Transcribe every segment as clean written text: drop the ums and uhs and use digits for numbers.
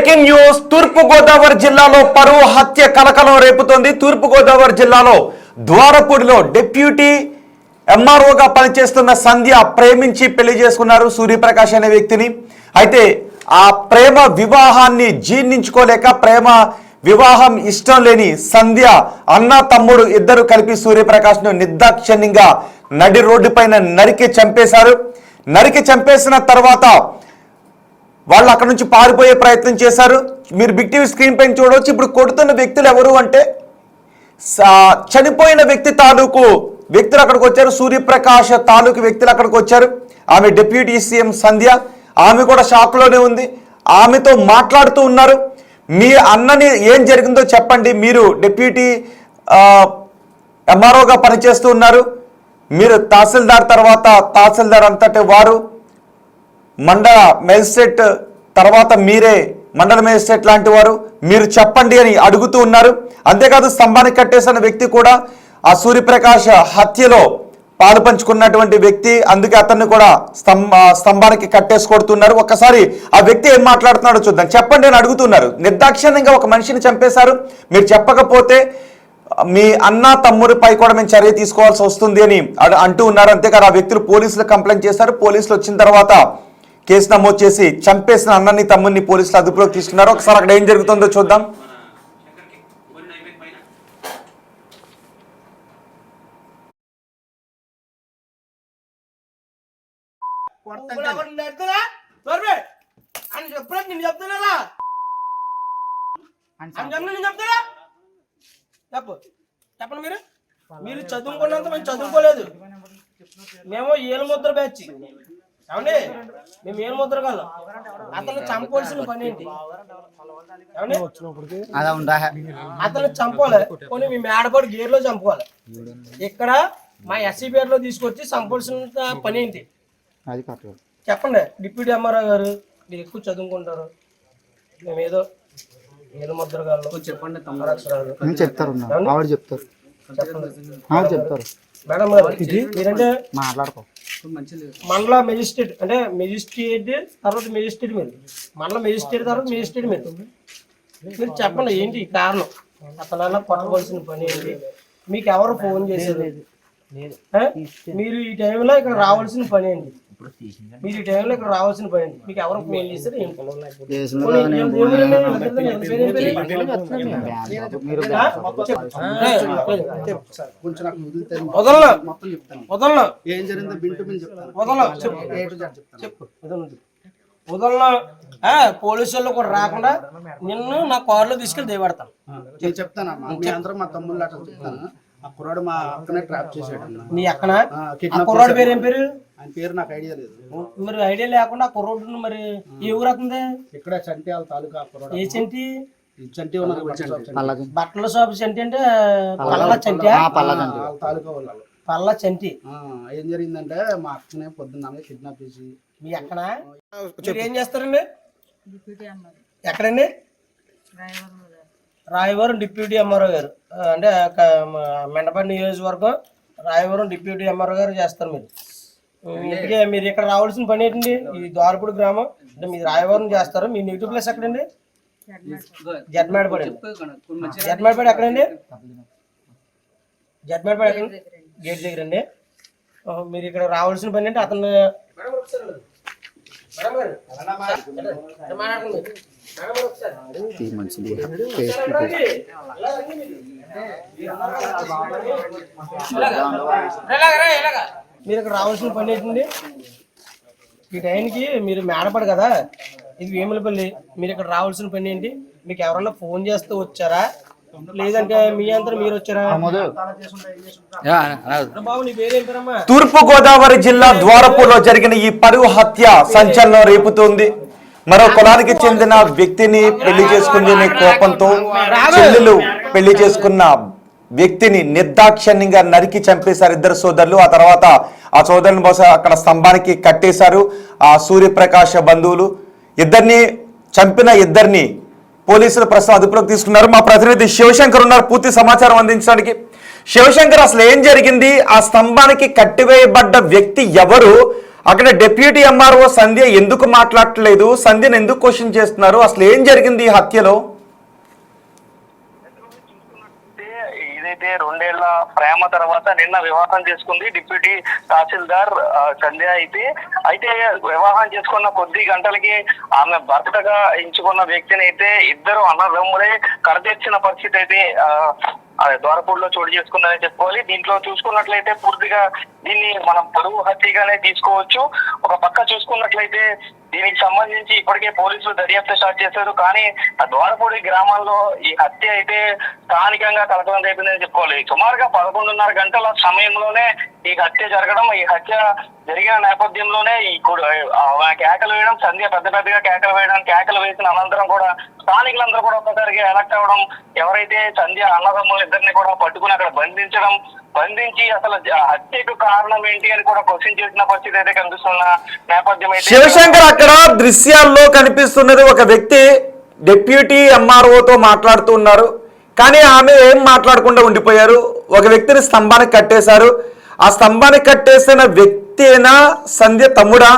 Breaking news తూర్పు గోదావరి జిల్లాలో పరువు హత్య కలకలం రేపుతోంది. తూర్పు గోదావరి జిల్లాలో ద్వారపూడిలో డిప్యూటీ ఎంఆర్ఓగా పనిచేస్తున్న సంధ్య ప్రేమించి పెళ్లి చేసుకున్నారు సూర్యప్రకాష్ అనే వ్యక్తిని. అయితే ఆ ప్రేమ వివాహాన్ని జీర్ణించుకోలేక ప్రేమ వివాహం ఇష్టం లేని సంధ్య అన్న తమ్ముడు ఇద్దరు కలిపి సూర్యప్రకాష్ ను నిర్దాక్షిణ్యంగా నడి రోడ్డు పైన నరికి చంపేశారు. నరికి చంపేసిన తర్వాత వాళ్ళు అక్కడ నుంచి పారిపోయే ప్రయత్నం చేశారు. మీరు బిగ్ టీవీ స్క్రీన్ పైన చూడవచ్చు. ఇప్పుడు కొడుతున్న వ్యక్తులు ఎవరు అంటే చనిపోయిన వ్యక్తి తాలూకు వ్యక్తులు అక్కడికి వచ్చారు. సూర్యప్రకాష్ తాలూకు వ్యక్తులు అక్కడికి వచ్చారు. ఆమె డిప్యూటీ సీఎం సంధ్య, ఆమె కూడా షాక్లోనే ఉంది. ఆమెతో మాట్లాడుతూ ఉన్నారు. మీ అన్నని ఏం జరిగిందో చెప్పండి. మీరు డిప్యూటీ ఎంఆర్ఓగా పనిచేస్తూ ఉన్నారు. మీరు తహసీల్దార్ తర్వాత తహసీల్దార్ అంతటి వారు, మండల మేజిస్ట్రేట్ తర్వాత మీరే మండల మేజిస్ట్రేట్ లాంటి వారు, మీరు చెప్పండి అని అడుగుతూ ఉన్నారు. అంతేకాదు స్తంభానికి కట్టేసిన వ్యక్తి కూడా ఆ సూర్యప్రకాష్ హత్యలో పాలు పంచుకున్నటువంటి వ్యక్తి. అందుకే అతన్ని కూడా స్తంభానికి కట్టేసి కొడుతున్నారు. ఒక్కసారి ఆ వ్యక్తి ఏం మాట్లాడుతున్నాడో చూద్దాం. చెప్పండి అని అడుగుతున్నారు. నిర్దాక్షిణ్యంగా ఒక మనిషిని చంపేశారు. మీరు చెప్పకపోతే మీ అన్న తమ్ముడిపై కూడా మేము చర్య తీసుకోవాల్సి వస్తుంది అని అంటూ ఉన్నారు. అంతేకాదు ఆ వ్యక్తులు పోలీసులు కంప్లైంట్ చేశారు. పోలీసులు వచ్చిన తర్వాత కేసు నమోదు చేసి చంపేసిన అన్నని తమ్ముడిని పోలీసులు అదుపులోకి తీసుకున్నారు. ఒకసారి అక్కడ ఏం జరుగుతుందో చూద్దాం. చెప్పండి. మీరు చదువుకున్నంత మేము చదువుకోలేదు. మేము ఏలు ముద్ర బ్యాచ్ ఏమండి. మేము ఏలు ముద్ర కాదు. అతను చంపవలసిన పని ఏంటి? అతను చంపాలి. కొన్ని మీ మేడపాడు గేర్లో చంపుకోవాలి. ఇక్కడ మా ఎస్సీ పేరులో తీసుకొచ్చి చంపవలసిన పని ఏంటి చెప్పండి. డిప్యూటీ ఎంఆర్ఓ గారు మీరు ఎక్కువ చదువుకుంటారు. మేము ఏదో ఏలు ముద్ర కాదు చెప్పండి. చెప్తారు మేడం మీరంటే మాట్లాడుకో. మండల మెజిస్ట్రేట్ అంటే మెజిస్ట్రేట్ తర్వాత మెజిస్ట్రేట్ మీరు మండల మెజిస్ట్రేట్ తర్వాత మెజిస్ట్రేట్ మీరు చెప్పండి ఏంటి కారణం? అతనన్నా కొట్టవలసిన పని ఏంటి? మీకు ఎవరు ఫోన్ చేసేది? మీరు ఈ టైంలో ఇక్కడ రావాల్సిన పని ఏంటి? మీరు ఈ టైంలో ఇక్కడ రావాల్సిన పని ఏంటి? మీకు ఎవరు ఫోన్ చేశారు? పోలీసు వాళ్ళు కూడా రాకుండా నిన్ను నా కారులో తీసుకెళ్ళి దేవాడతాను. నేను చెప్తాను. మా తమ్ముళ్ళు అట్లా చెప్తాను. ఆ కుర్రాడు మా అక్కనే ట్రాప్ చేసాడు. నీ అక్కన కుర్రాడు పేరు ఏం పేరు? ఆయన పేరు నాకు ఐడియా లేదు. మరి ఐడియా లేకుండా ఆ కుర్రాడు మరి ఏ ఊరు అవుతుంది? ఇక్కడ చంటి వాళ్ళ తాలూకా కుర్రాడు. ఏ చంటి? చంటి బట్టల షాప్ చంటి అంటే పల్ల చంటి తాలూకా వాళ్ళు. పల్ల చంటి. ఏం జరిగిందంటే మా అక్కనే పొద్దున్న కిడ్నాప్ చేసి. మీ అక్కన ఏం చేస్తారండి? ఎక్కడండి? రాయవరం డిప్యూటీ ఎంఆర్ఓ గారు అంటే మెండపల్లి నియోజకవర్గం రాయవరం డిప్యూటీ ఎంఆర్ఓ గారు చేస్తారు. మీరు మీరు ఇక్కడ రావాల్సిన పని ఏంటండి? ఈ ద్వారపూడి గ్రామం అంటే మీరు రాయవరం చేస్తారు. మీ నెగిటివ్ ప్లేస్ ఎక్కడండి? జడ్మేడపడి. జడ్మేడపడి ఎక్కడండి? జడ్మేడపడి ఎక్కడ? గేట్ దగ్గర అండి. మీరు ఇక్కడ రావాల్సిన పని అంటే అతను మీరు ఇక్కడ రావాల్సిన పని ఏంటండి? ఈ టైంకి మీరు మేడపడు కదా, ఇది వేములపల్లి. మీరు ఇక్కడ రావాల్సిన పని ఏంటి? మీకు ఎవరన్నా ఫోన్ చేస్తూ వచ్చారా లేదంటే మీ అంతా మీరు వచ్చారా? బాబు నీ పేరేం పేరమ్మా? తూర్పు గోదావరి జిల్లా ద్వారపూర్లో జరిగిన ఈ పరువు హత్య సంచలనం రేపుతోంది. మరో కులానికి చెందిన వ్యక్తిని పెళ్లి చేసుకునే కోపంతో చెల్లెలు పెళ్లి చేసుకున్న వ్యక్తిని నిర్దాక్షిణ్యంగా నరికి చంపేశారు ఇద్దరు సోదరులు. ఆ తర్వాత ఆ సోదరుని బహుశా అక్కడ స్తంభానికి కట్టేశారు ఆ సూర్యప్రకాష్ బంధువులు. ఇద్దరిని చంపిన ఇద్దరిని పోలీసులు ప్రస్తుతం అదుపులోకి తీసుకున్నారు. మా ప్రతినిధి శివశంకర్ ఉన్నారు పూర్తి సమాచారం అందించడానికి. శివశంకర్, అసలు ఏం జరిగింది? ఆ స్తంభానికి కట్టివేయబడ్డ వ్యక్తి ఎవరు? అక్కడ డిప్యూటీ ఎంఆర్ఓ సంధ్య ఎందుకు మాట్లాడట్లేదు? సంధ్యను ఎందుకు క్వశ్చన్ చేస్తున్నారు? అసలు ఏం జరిగింది ఈ హత్యలో? ఇదైతే 2 ఏళ్ల ప్రేమ తర్వాత నిన్న వివాహం చేసుకుంది డిప్యూటీ తహసీల్దార్ సంధ్య. అయితే వివాహం చేసుకున్న కొద్ది గంటలకి ఆమె భర్తగా ఎంచుకున్న వ్యక్తిని అయితే ఇద్దరు అన్నదమ్ములే కడతీర్చిన పరిస్థితి అయితే ద్వారపూడిలో చోటు చేసుకుందని చెప్పుకోవాలి. దీంట్లో చూసుకున్నట్లయితే పూర్తిగా దీన్ని మనం పరువు హత్యగానే తీసుకోవచ్చు. ఒక పక్క చూసుకున్నట్లయితే దీనికి సంబంధించి ఇప్పటికే పోలీసులు దర్యాప్తు స్టార్ట్ చేశారు. కానీ ఆ ద్వారపూడి గ్రామంలో ఈ హత్య అయితే స్థానికంగా కలకలం రేపిందని చెప్పుకోవాలి. సుమారుగా 11:30 గంటల సమయంలోనే ఈ హత్య జరగడం, ఈ హత్య జరిగిన నేపథ్యంలోనే ఈ కేకలు వేయడం, సంధ్య పెద్ద పెద్దగా కేకలు వేసిన అనంతరం కూడా స్థానికులందరూ కూడా ఒక్కసారిగా ఎలక్ట్ అవ్వడం, ఎవరైతే సంధ్య అన్నదమ్ములు ఇద్దరిని కూడా పట్టుకుని అక్కడ బంధించి అసలు హత్యకు కారణం ఏంటి అని కూడా క్వశ్చన్ చేసిన పరిస్థితి అయితే కనిపిస్తున్న నేపథ్యం అయితే. శివశంకర్, అక్కడ దృశ్యాల్లో కనిపిస్తున్నది ఒక వ్యక్తి డిప్యూటీ ఎంఆర్ఓతో మాట్లాడుతూ ఉన్నారు. కానీ ఆమె ఏం మాట్లాడకుండా ఉండిపోయారు. ఒక వ్యక్తిని స్తంభానికి కట్టేశారు. ఆ స్తంభానికి కట్టేసిన వ్యక్తినా సంధ్య తమ్ముడా?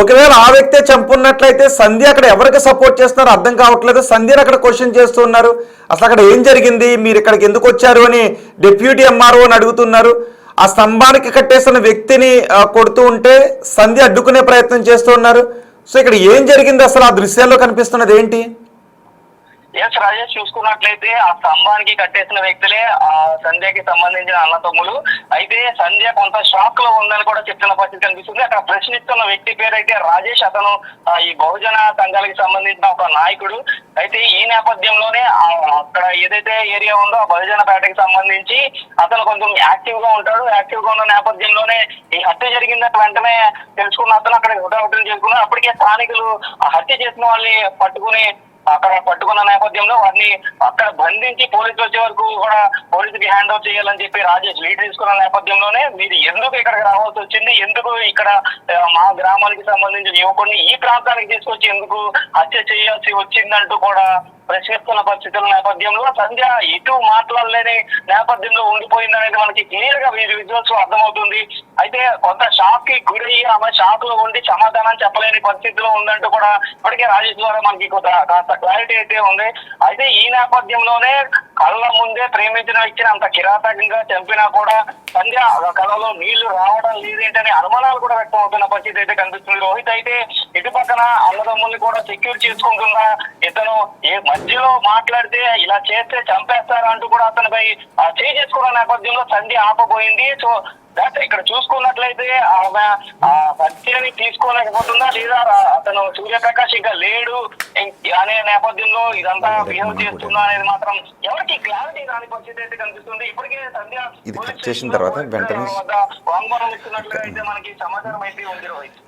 ఒకవేళ ఆ వ్యక్తే చంపున్నట్లయితే సంధ్య అక్కడ ఎవరికి సపోర్ట్ చేస్తున్నారో అర్థం కావట్లేదు. సంధ్యను అక్కడ క్వశ్చన్ చేస్తూ ఉన్నారు. అసలు అక్కడ ఏం జరిగింది, మీరు ఇక్కడికి ఎందుకు వచ్చారు అని డిప్యూటీ ఎంఆర్ఓ అని అడుగుతున్నారు. ఆ స్తంభానికి కట్టేసిన వ్యక్తిని కొడుతూ ఉంటే సంధ్య అడ్డుకునే ప్రయత్నం చేస్తూ ఉన్నారు. సో ఇక్కడ ఏం జరిగింది అసలు? ఆ దృశ్యాల్లో కనిపిస్తున్నది ఏంటి? రాజేష్, చూసుకున్నట్లయితే ఆ స్తంభానికి కట్టేసిన వ్యక్తులే ఆ సంధ్యకి సంబంధించిన అన్నతమ్ములు. అయితే సంధ్య కొంత షాక్ లో ఉందని కూడా చెప్తున్న పరిస్థితి కనిపిస్తుంది. అక్కడ ప్రశ్నిస్తున్న వ్యక్తి పేరు అయితే రాజేష్. అతను ఈ బహుజన సంఘాలకు సంబంధించిన ఒక నాయకుడు. అయితే ఈ నేపథ్యంలోనే అక్కడ ఏదైతే ఏరియా ఉందో ఆ బహుజన పేటకి సంబంధించి అతను కొంచెం యాక్టివ్ గా ఉంటాడు. యాక్టివ్ గా ఉన్న నేపథ్యంలోనే ఈ హత్య జరిగిందని వెంటనే తెలుసుకున్న అతను అక్కడ హుటాహుటిని చేసుకున్నారు. అప్పటికే స్థానికులు ఆ హత్య చేసిన వాళ్ళని పట్టుకున్న నేపథ్యంలో వారిని అక్కడ బంధించి పోలీసులు వచ్చే వరకు కూడా పోలీసుకి హ్యాండ్ ఓవర్ చేయాలని చెప్పి రాజేష్ లీడ్ తీసుకున్న నేపథ్యంలోనే మీరు ఎందుకు ఇక్కడికి రావాల్సి వచ్చింది, ఎందుకు ఇక్కడ మా గ్రామానికి సంబంధించిన యువకుడిని ఈ ప్రాంతానికి తీసుకొచ్చి ఎందుకు హత్య చేయాల్సి వచ్చిందంటూ కూడా ప్రశ్నిస్తున్న పరిస్థితుల నేపథ్యంలో సంధ్య ఇటు మాట్లాడలేని నేపథ్యంలో ఉండిపోయిందనేది మనకి క్లియర్ గా విజువల్స్ లో అర్థమవుతుంది. అయితే కొంత షాక్ కి గురయ్యి ఆమె షాక్ లో ఉండి సమాధానం చెప్పలేని పరిస్థితిలో ఉందంటూ కూడా ఇప్పటికే రాజేష్ ద్వారా మనకి కాస్త క్లారిటీ అయితే ఉంది. అయితే ఈ నేపథ్యంలోనే కళ్ళ ముందే ప్రేమించిన వ్యక్తిని అంత కిరాతకంగా చంపినా కూడా సంధ్య కళలో నీళ్లు రావడం లేదేంటనే అనుమానాలు కూడా వ్యక్తం అవుతున్న పరిస్థితి అయితే కనిపిస్తుంది. రోహిత్ అయితే ఇటు పక్కన అన్నదమ్ముల్ని కూడా సెక్యూర్ చేసుకుంటున్న ఇతను మధ్యలో మాట్లాడితే ఇలా చేస్తే చంపేస్తారా అంటూ కూడా అతనిపై చేయి చేసుకున్న నేపథ్యంలో సంధ్య ఆపబోయింది. సో ఇక్కడ చూసుకున్నట్లయితే ఆమె హత్యని తీసుకోలేకపోతుందా లేదా అతను సూర్యప్రకాష్ ఇంకా లేడు అనే నేపథ్యంలో ఇదంతా బిహేవ్ చేస్తుందా అనేది మాత్రం ఎవరికి క్లారిటీ రాని పరిస్థితి అయితే కనిపిస్తుంది. ఇప్పటికే సంధ్య ఇది కట్ చేసిన తర్వాత వెంటనే వాంగ్మూలం ఇస్తున్నట్లుగా అయితే మనకి సమాచారం అయితే ఉంది. రోహిత్,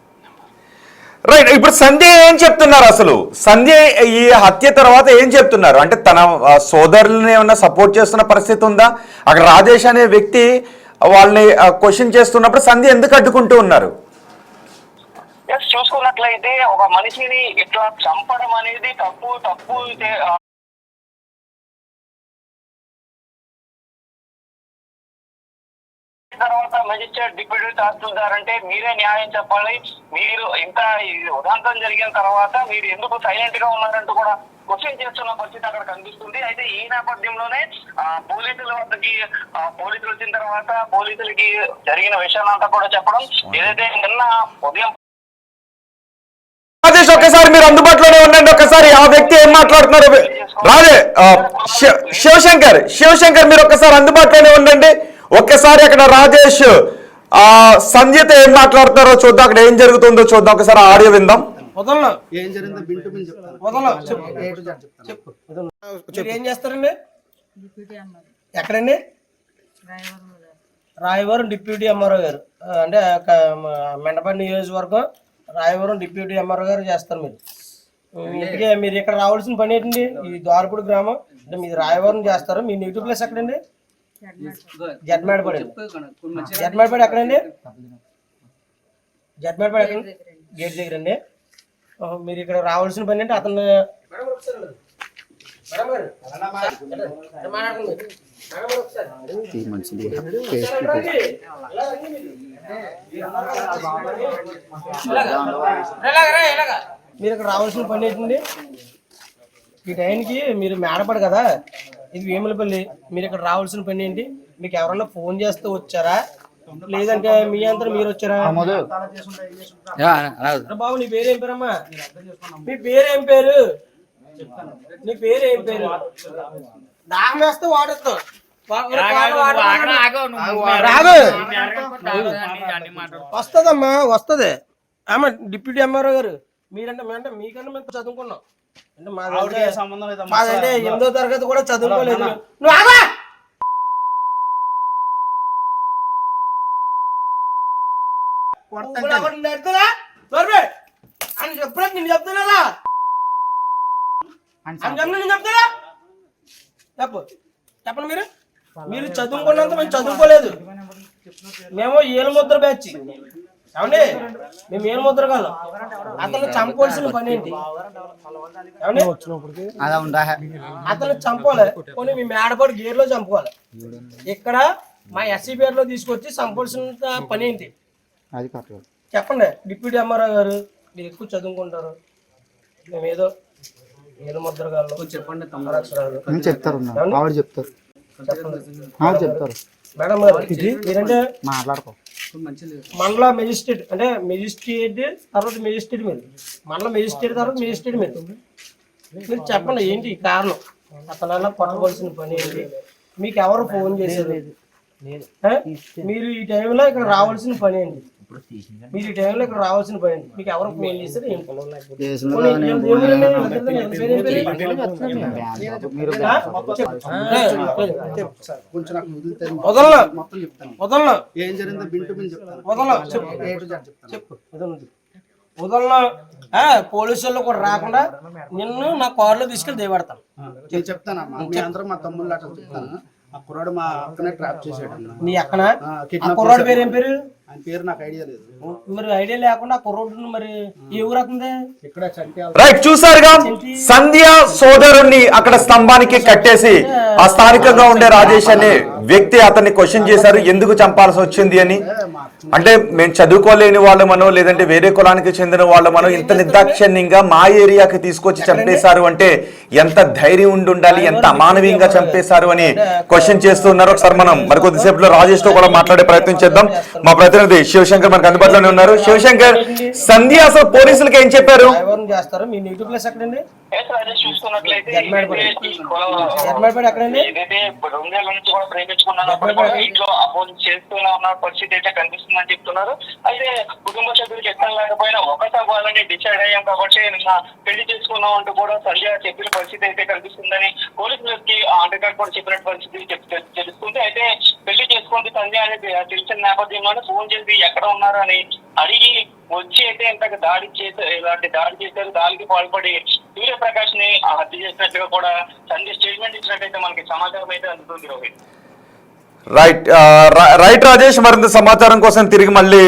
రైట్, ఇప్పుడు సంధ్య ఏం చెప్తున్నారు? అసలు సంధ్య ఈ హత్య తర్వాత ఏం చెప్తున్నారు? అంటే తన సోదరులని ఏమన్నా సపోర్ట్ చేస్తున్న పరిస్థితి ఉందా? అక్కడ రాజేష్ అనే వ్యక్తి వాళ్ళని క్వశ్చన్ చేస్తున్నప్పుడు సంధ్య ఎందుకు అడ్డుకుంటూ ఉన్నారు? చూసుకున్నట్లయితే ఒక మనిషిని ఇట్లా చంపడం అనేది తప్పు తర్వాత మెజిస్ట్రేట్ డిప్యూటీ తహసీల్దార్ అంటే మీరే న్యాయం చెప్పాలి, మీరు ఇంత ఉదాంతం జరిగిన తర్వాత మీరు ఎందుకు సైలెంట్ గా ఉన్నారంటూ కూడా క్వశ్చన్ చేస్తున్న పరిస్థితి అక్కడ కనిపిస్తుంది. అయితే ఈ నేపథ్యంలోనే పోలీసుల వద్దకి పోలీసులు వచ్చిన తర్వాత పోలీసులకి జరిగిన విషయాలంతా కూడా చెప్పడం, ఏదైతే నిన్న ఉదయం రాజేష్ ఒక్కసారి మీరు అందుబాటులోనే ఉండండి. ఒక్కసారి ఆ వ్యక్తి ఏం మాట్లాడుతున్నారు శివశంకర్ మీరు ఒక్కసారి అందుబాటులోనే ఉండండి. ఒక్కసారి అక్కడ రాజేష్ సంధ్యతో ఏం మాట్లాడుతున్నారో చూద్దాం, అక్కడ ఏం జరుగుతుందో చూద్దాం. ఒకసారి ఆడియో విందాం. ఏం జరిగిందో బింటు బిన్ ఏం చేస్తారండి? ఎక్కడండి? రాయవరం డిప్యూటీ ఎంఆర్ఓ గారు అంటే మెండపల్లి నియోజకవర్గం రాయవరం డిప్యూటీ ఎంఆర్ఓ గారు చేస్తారు. ఇంటికే మీరు ఇక్కడ రావాల్సిన పని ఏంటండి? ఈ ద్వారపూడి గ్రామం అంటే మీరు రాయవరం చేస్తారు. మీ నేటివ్ ప్లేస్ ఎక్కడండి? జడ్మేడపడి. జడ్మేడపడి ఎక్కడండి? జడ్మేడపడి ఎక్కడ? గేట్ దగ్గర అండి. మీరు ఇక్కడ రావాల్సిన పని అంటే అతను మీరు ఇక్కడ రావాల్సిన పని ఏంటండి? ఈ టైంకి మీరు మేడపడు కదా, ఇది వేములపల్లి. మీరు ఇక్కడ రావాల్సిన పని ఏంటి? మీకు ఎవరన్నా ఫోన్ చేస్తే వచ్చారా, లేదంటే మీ అంతా మీరు వచ్చారా? బాబు నీ పేరు ఏం పేరమ్మా? మీ పేరు ఏం పేరు? నీ పేరు ఏం పేరు? దాహం వేస్తే వాడేస్తాం. వస్తుందమ్మా, వస్తుంది. ఆమె డిప్యూటీ ఎంఆర్ఓ గారు మీరంటే మీకన్నా మేము చదువుకున్నాం అంటే మాదంటే 8వ తరగతి కూడా చదువుకోలేదు. నువ్వు ఆగా! అని చెప్పరా? నేను చెప్తున్నా చెప్తారా? చెప్పండి. మీరు చదువుకున్నంత మేము చదువుకోలేదు. మేము ఏలుముద్ర బ్యాచ్. ఏమండి, మేము ఏలుముద్ర కాదు. అతను చంపాల్సిన పని ఏంటి? ఏమండి, అతను చంపాలి. కొన్ని మీ మేడపాటు గేర్లో చంపుకోవాలి. ఇక్కడ మా ఎస్సీ పేరులో తీసుకొచ్చి చంపాల్సిన పని ఏంటి చెప్పండి. డిప్యూటీ ఎంఆర్ఓ గారు మీరు ఎక్కువ చదువుకుంటారు, మేము ఏదో ఏలుముద్ర గారు చెప్పండి. చెప్తారు మేడం గారు మీరంటే మండల మెజిస్ట్రేట్ అంటే మెజిస్ట్రేట్ తర్వాత మెజిస్ట్రేట్ మీరు మండల మెజిస్ట్రేట్ తర్వాత మెజిస్ట్రేట్ మీరు చెప్పండి ఏంటి కారణం? అతనన్నా కొట్టవలసిన పని ఏంటి? మీకు ఎవరు ఫోన్ చేశారు? మీరు ఈ టైంలో ఇక్కడ రావాల్సిన పని ఏంటి? మీరు ఈ టైంలో ఇక్కడ రావాల్సిన పని ఏంటి? మీకు ఎవరు ఫోన్ చేశారు? ఏం జరిగిందో బింటు బిన్ చెప్తాను. వదలను. పోలీసుల్లో కూడా రాకుండా నిన్ను నా కారులో తీసుకెళ్ళి దేవడతాను. నేను చెప్తానమ్మా, మీ అందరూ మా తమ్ముళ్ళు అట్లా చెప్తాను. ఆ కుర్రాడు మా అక్కనే ట్రాప్ చేసాడు. నీ అక్కన? కుర్రాడు పేరు ఏం పేరు? ఆయన పేరు నాకు ఐడియా లేదు. మరి ఐడియా లేకుండా ఆ కుర్రోడు మరి ఏ ఊరు అవుతుంది? ఇక్కడ చంటి. రైట్, చూసారుగా సంధ్య సోదరుణ్ణి అక్కడ స్తంభానికి కట్టేసి ఆ స్థానికంగా ఉండే రాజేష్ అనే వ్యక్తి అతన్ని క్వశ్చన్ చేశారు, ఎందుకు చంపాల్సి వచ్చింది అని. అంటే మేము చదువుకోలేని వాళ్ళమనో లేదంటే వేరే కులానికి చెందిన వాళ్ళమనో ఇంత నిర్దాక్షిణ్యంగా మా ఏరియాకి తీసుకొచ్చి చంపేశారు అంటే ఎంత ధైర్యం ఉండి ఉండాలి, ఎంత అమానవీయంగా చంపేశారు అని క్వశ్చన్ చేస్తున్నారు. ఒకసారి మనం మరికొద్దిసేపులో రాజేష్ తో కూడా మాట్లాడే ప్రయత్నం చేద్దాం. మా ప్రతినిధి శివశంకర్ మనకు అందుబాటులోనే ఉన్నారు. శివశంకర్, సంధ్య అసలు పోలీసులకు ఏం చెప్పారు? చేస్తారు మీ నేటివ్ ప్లేస్ ఎక్కడండి? చూసుకున్నట్లయితే ఎక్కడండి? 2 ఏళ్ల నుంచి కూడా ప్రేమించుకున్నప్పుడు కూడా ఇంట్లో అపోజ్ చేస్తూనే ఉన్న పరిస్థితి అయితే కనిపిస్తుందని చెప్తున్నారు. అయితే కుటుంబ సభ్యులకు ఎక్కడ లేకపోయినా ఒకటి అవ్వాలని డిసైడ్ అయ్యాం కాబట్టి నిన్న పెళ్లి చేసుకున్నాం అంటూ కూడా సంధ్య చెప్పిన పరిస్థితి అయితే కనిపిస్తుందని పోలీసులకి అండర్గార్డ్ కూడా చెప్పిన పరిస్థితి తెలుస్తుంది. అయితే పెళ్లి చేసుకుంటే సంధ్య అనేది తెలిసిన నేపథ్యంలోనే ఫోన్ చేసి ఎక్కడ ఉన్నారు అని అడిగి వచ్చి అయితే ఇంతకు దాడి చేశారు. దాడికి పాల్పడి సూర్యప్రకాష్ ని హత్య చేసినట్టుగా కూడా సంధ్య స్టేట్మెంట్ ఇచ్చినట్టయితే మనకి సమాచారం అయితే అందుతుంది. రోహిత్ రైట్ రాజేష్, మరింత సమాచారం కోసం తిరిగి మళ్ళీ